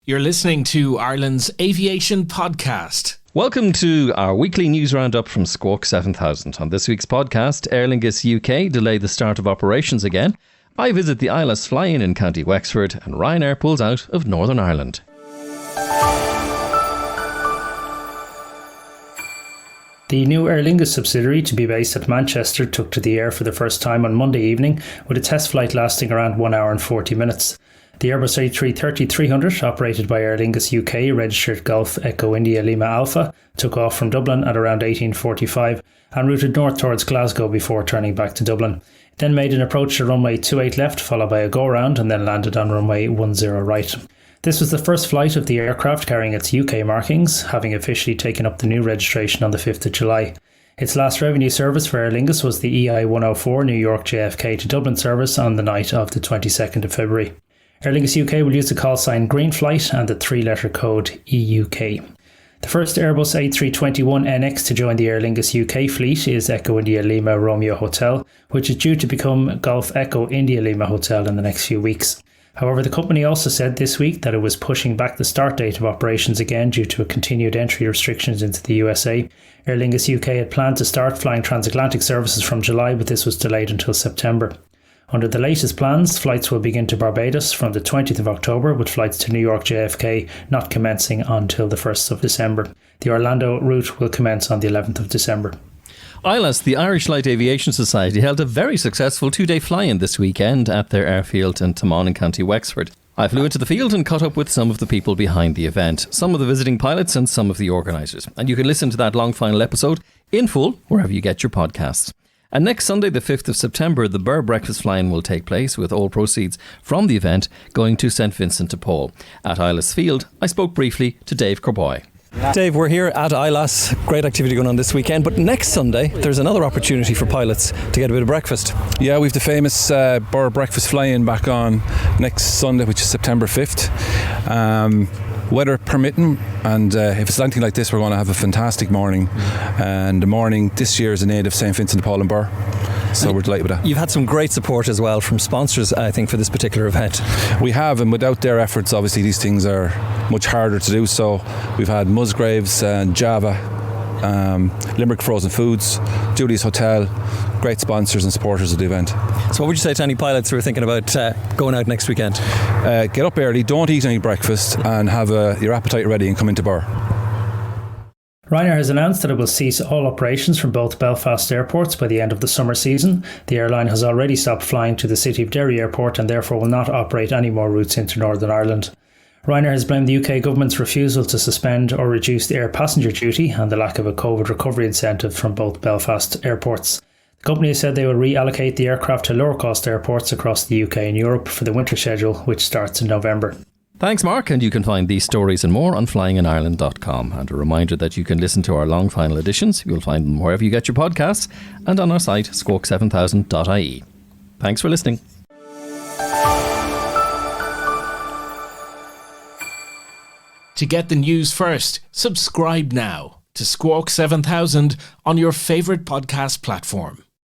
You're listening to Ireland's Aviation Podcast. Welcome to our weekly news roundup from Squawk 7000. On this week's podcast, Aer Lingus UK delayed the start of operations again. I visit the ILAS fly-in in County Wexford, and Ryanair pulls out of Northern Ireland. The new Aer Lingus subsidiary, to be based at Manchester, took to the air for the first time on Monday evening, with a test flight lasting around 1 hour and 40 minutes. The Airbus A330-300, operated by Aer Lingus UK, registered Golf Echo India Lima Alpha, took off from Dublin at around 18:45 and routed north towards Glasgow before turning back to Dublin. It then made an approach to runway 28 left, followed by a go-round, and then landed on runway 10 right. This was the first flight of the aircraft carrying its UK markings, having officially taken up the new registration on the 5th of July. Its last revenue service for Aer Lingus was the EI-104 New York JFK to Dublin service on the night of the 22nd of February. Aer Lingus UK will use the call sign Green Flight and the three-letter code EUK. The first Airbus A321NX to join the Aer Lingus UK fleet is Echo India Lima Romeo Hotel, which is due to become Golf Echo India Lima Hotel in the next few weeks. However, the company also said this week that it was pushing back the start date of operations again due to continued entry restrictions into the USA. Aer Lingus UK had planned to start flying transatlantic services from July, but this was delayed until September. Under the latest plans, flights will begin to Barbados from the 20th of October, with flights to New York JFK not commencing until the 1st of December. The Orlando route will commence on the 11th of December. ILAS, the Irish Light Aviation Society, held a very successful two-day fly-in this weekend at their airfield in Taghmon in County Wexford. I flew into the field and caught up with some of the people behind the event, some of the visiting pilots and some of the organisers. And you can listen to that long final episode in full wherever you get your podcasts. And next Sunday, the 5th of September, the Burr Breakfast fly-in will take place, with all proceeds from the event going to St Vincent de Paul. At ILAS Field, I spoke briefly to Dave Corboy. Dave, we're here at ILAS. Great activity going on this weekend, but next Sunday there's another opportunity for pilots to get a bit of breakfast. Yeah, we've the famous Burr Breakfast fly-in back on next Sunday, which is September 5th. Weather permitting, and if it's anything like this, we're going to have a fantastic morning. And the morning this year is a native St Vincent de Paul and Burr, so we're delighted with that. You've had some great support as well from sponsors, I think, for this particular event. We have, and without their efforts, obviously these things are much harder to do. So we've had Musgraves and Java, Limerick Frozen Foods, Julie's Hotel, great sponsors and supporters of the event. So what would you say to any pilots who are thinking about going out next weekend? Get up early, don't eat any breakfast, and have your appetite ready and come into Burr. Ryanair has announced that it will cease all operations from both Belfast airports by the end of the summer season. The airline has already stopped flying to the City of Derry airport and therefore will not operate any more routes into Northern Ireland. Ryanair has blamed the UK government's refusal to suspend or reduce the air passenger duty and the lack of a COVID recovery incentive from both Belfast airports. The company has said they will reallocate the aircraft to lower cost airports across the UK and Europe for the winter schedule, which starts in November. Thanks, Mark, and you can find these stories and more on flyinginireland.com. And a reminder that you can listen to our long final editions. You'll find them wherever you get your podcasts and on our site, squawk7000.ie. Thanks for listening. To get the news first, subscribe now to Squawk 7000 on your favourite podcast platform.